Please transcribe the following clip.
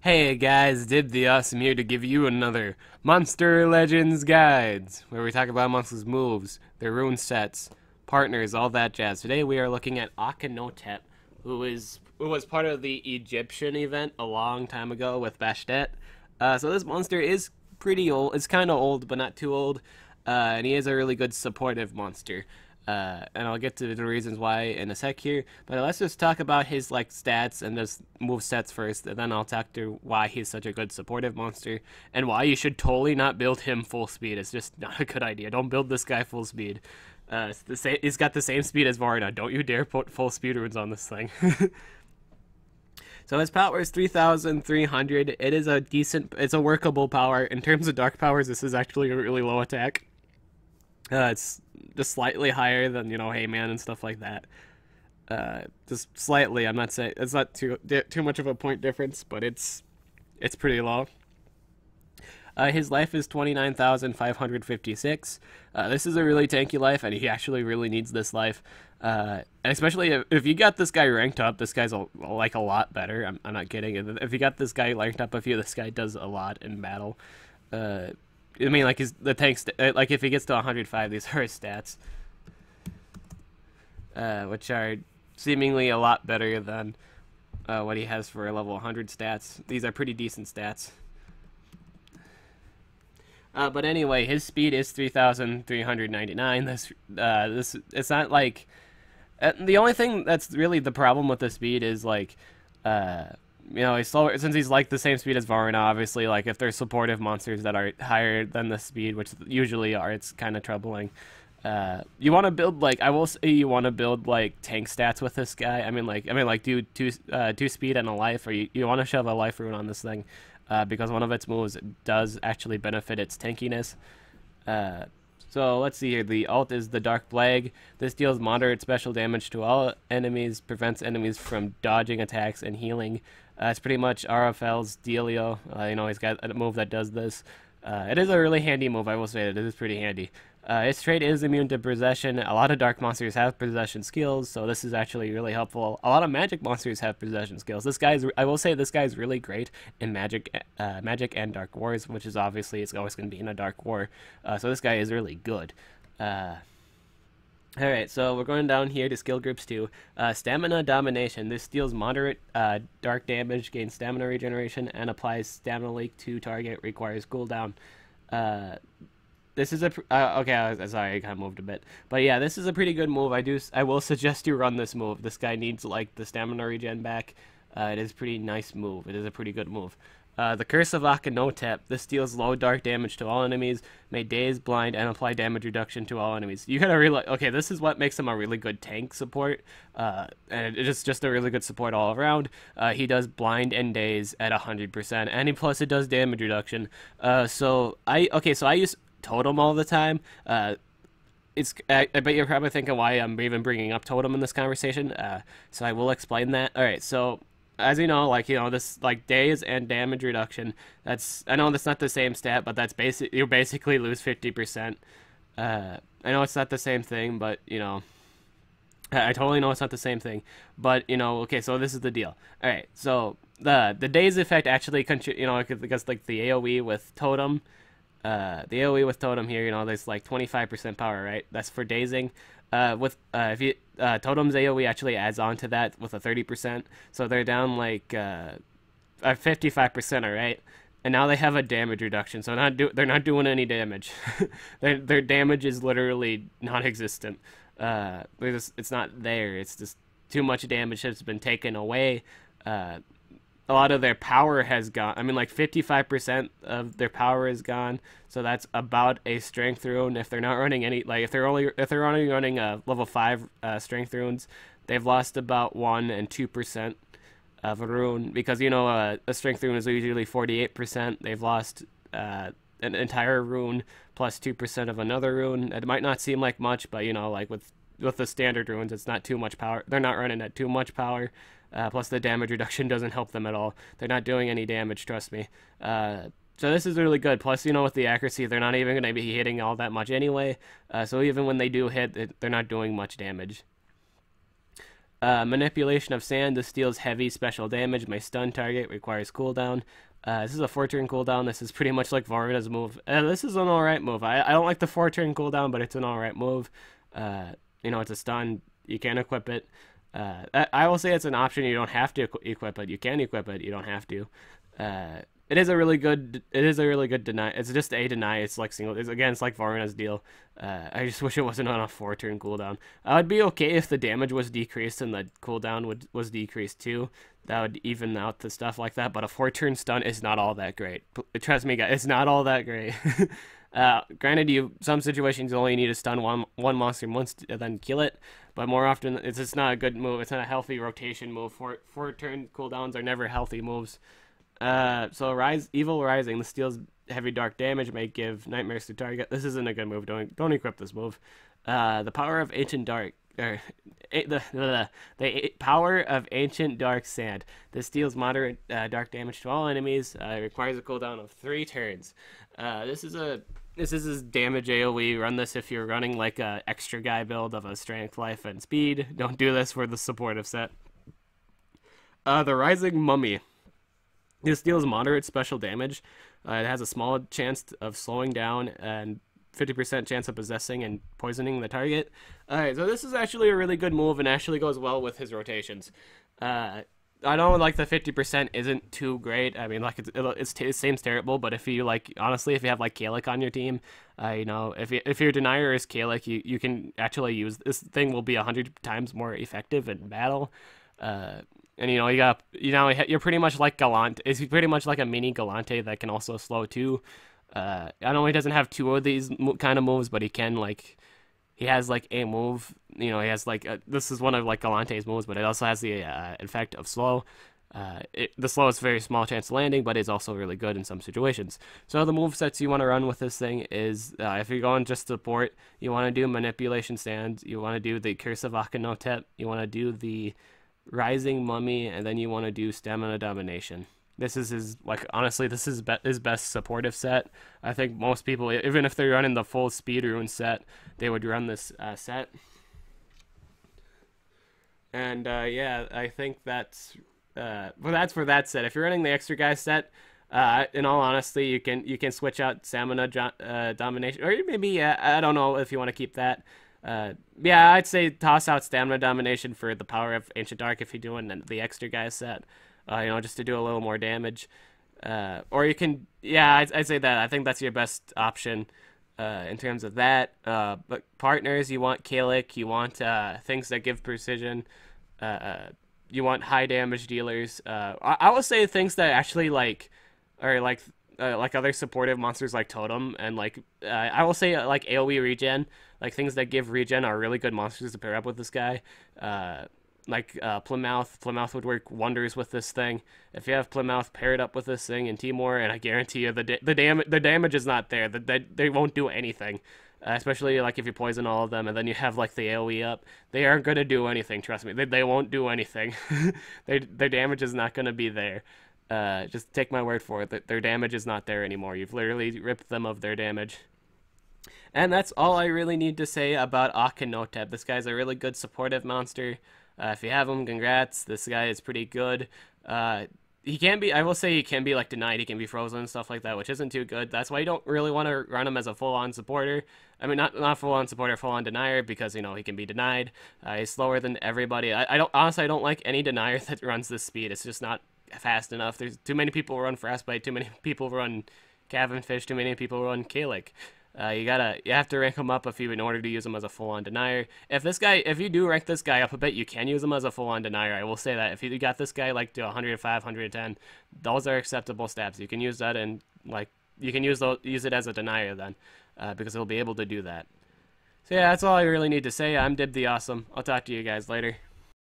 Hey guys, DibtheAwesome here to give you another Monster Legends Guides, where we talk about monsters' moves, their rune sets, partners, all that jazz. Today we are looking at Akenotep, who was part of the Egyptian event a long time ago with Bastet. So this monster is pretty old. It's kind of old, but not too old, and he is a really good supportive monster. And I'll get to the reasons why in a sec here. But let's just talk about his stats and just move sets first, and then I'll talk to why he's such a good supportive monster and why you should totally not build him full speed. It's just not a good idea. Don't build this guy full speed. He's got the same speed as Varna. Don't you dare put full speed runes on this thing. So his power is 3,300. It is it's a workable power. In terms of dark powers, this is actually a really low attack. It's just slightly higher than, Heyman and stuff like that. Just slightly. I'm not saying it's not too much of a point difference, but it's pretty low. His life is 29,556. This is a really tanky life, and he actually really needs this life. And especially if you got this guy ranked up, this guy's a lot better. I'm not kidding. If you got this guy ranked up a few, this guy does a lot in battle. I mean, the tanks, if he gets to 105, these are his stats, which are seemingly a lot better than what he has for a level 100 stats. These are pretty decent stats. But anyway, his speed is 3,399. This it's not like the only thing that's really the problem with the speed is he's slower since he's the same speed as Varna. Obviously, if there's supportive monsters that are higher than the speed, which usually are, it's kind of troubling. You want to build I will say you want to build tank stats with this guy. I mean do two speed and a life, or you want to shove a life rune on this thing, because one of its moves does actually benefit its tankiness. So let's see here. The ult is the Dark Plague. This deals moderate special damage to all enemies, prevents enemies from dodging attacks and healing. It's pretty much RFL's dealio. He's got a move that does this. It is a really handy move, I will say. It is pretty handy. Its trait is immune to possession. A lot of dark monsters have possession skills, so this is actually really helpful. A lot of magic monsters have possession skills. I will say this guy is really great in magic and dark wars, which is obviously it's always going to be in a dark war. So this guy is really good. Alright, so we're going down here to skill groups 2. Stamina Domination. This deals moderate dark damage, gains stamina regeneration, and applies stamina leak to target, requires cooldown. This is sorry, I kind of moved a bit. But yeah, this is a pretty good move. I will suggest you run this move. This guy needs the stamina regen back. It is a pretty nice move. It is a pretty good move. The Curse of Akenotep. This deals low dark damage to all enemies, may daze, blind, and apply damage reduction to all enemies. You gotta realize, okay, this is what makes him a really good tank support, and it's just a really good support all around. He does blind and daze at 100%, and plus it does damage reduction. So I use Totem all the time. I bet you're probably thinking why I'm even bringing up Totem in this conversation. So I will explain that. All right, so as you know, this daze and damage reduction. I know that's not the same stat, but that's you basically lose 50%. I know it's not the same thing, but I totally know it's not the same thing. But okay, so this is the deal. All right, so the daze effect actually because the AOE with Totem. The AoE with Totem here, there's 25% power, right? That's for dazing. Totem's AoE actually adds on to that with a 30%, so they're down 55%, alright? And now they have a damage reduction, so they're not doing any damage. Their damage is literally non-existent. It's not there. It's just too much damage has been taken away. A lot of their power has gone. I mean, 55% of their power is gone. So that's about a strength rune. If they're not running any, if they're only running level 5 strength runes, they've lost about 1 and 2% of a rune, because a strength rune is usually 48%. They've lost an entire rune plus 2% of another rune. It might not seem like much, but with the standard runes, it's not too much power. They're not running at too much power. Plus the damage reduction doesn't help them at all. They're not doing any damage, trust me. So this is really good. Plus, with the accuracy, they're not even going to be hitting all that much anyway. So even when they do hit, they're not doing much damage. Manipulation of Sand. This deals heavy special damage. My stun target requires cooldown. This is a 4-turn cooldown. This is pretty much like Varmina's move. This is an alright move. I don't like the 4-turn cooldown, but it's an alright move. It's a stun. You can equip it. I will say it's an option. You don't have to equip it. You can equip it. You don't have to. It is a really good deny. It's just a deny. It's like single. It's like Varmina's deal. I just wish it wasn't on a 4-turn cooldown. I would be okay if the damage was decreased and the cooldown was decreased too. That would even out the stuff like that. But a 4-turn stun is not all that great. Trust me, guys, it's not all that great. Granted, some situations you only need to stun one monster once and then kill it. But more often, it's just not a good move. It's not a healthy rotation move. 4-turn cooldowns are never healthy moves. So Evil Rising. This deals heavy dark damage. May give nightmares to target. This isn't a good move. Don't equip this move. The power of ancient dark. The power of ancient dark sand. This deals moderate dark damage to all enemies. Requires a cooldown of 3 turns. This is damage AoE. Run this if you're running like a extra guy build of a strength, life, and speed. Don't do this for the supportive set. The Rising Mummy. This deals moderate special damage. It has a small chance of slowing down and 50% chance of possessing and poisoning the target. Alright, so this is actually a really good move and actually goes well with his rotations. I know like the 50% isn't too great. I mean, like it seems terrible, but if you like, honestly, if you have like Kalik on your team, if your denier is Kalik, you can actually use this thing. Will be 100 times more effective in battle. And you're pretty much like Galante. It's pretty much like a mini Galante that can also slow too. I know he doesn't have 2 of these kind of moves, but he has like a move. He has like this is one of like Galante's moves, but it also has the effect of slow. The slow is very small chance of landing, but it's also really good in some situations. So the move sets you want to run with this thing is if you're going just support, you want to do Manipulation Sand, you want to do the Curse of Akenotep, you want to do the Rising Mummy, and then you want to do Stamina Domination. This is his his best supportive set. I think most people, even if they're running the full speed rune set, they would run this set. And yeah, I think that's for that set. If you're running the extra guy set, in all honesty, you can switch out Stamina Domination, or maybe I don't know if you want to keep that. Yeah, I'd say toss out Stamina Domination for the power of Ancient Dark if you're doing the extra guy set. Just to do a little more damage. Or you can, yeah, I'd say that. I think that's your best option in terms of that. But partners, you want Kalik, you want things that give precision. You want high damage dealers. I will say things that actually are like other supportive monsters like Totem, and I will say like AoE regen, like things that give regen are really good monsters to pair up with this guy. Plymouth would work wonders with this thing. If you have Plymouth paired up with this thing and Timor, and I guarantee you the damage is not there. They won't do anything. Especially like if you poison all of them and then you have like the AoE up, they aren't gonna do anything. Trust me, they won't do anything. Their damage is not gonna be there. Just take my word for it. Their damage is not there anymore. You've literally ripped them of their damage. And that's all I really need to say about Akenotep. This guy's a really good supportive monster. If you have him, congrats. This guy is pretty good. He can be, I will say he can be like denied. He can be frozen and stuff like that, which isn't too good. That's why you don't really want to run him as a full-on supporter. I mean, not full-on supporter, full-on denier, because, he can be denied. He's slower than everybody. I don't like any denier that runs this speed. It's just not fast enough. There's too many people run Frostbite, too many people run Cavenfish, too many people run Kalik. You have to rank him up in order to use him as a full-on denier. If you do rank this guy up a bit, you can use him as a full-on denier. I will say that if you got this guy like to 105, 110, those are acceptable stats. You can use that and you can use it as a denier then, because he'll be able to do that. So yeah, that's all I really need to say. I'm DibtheAwesome. I'll talk to you guys later.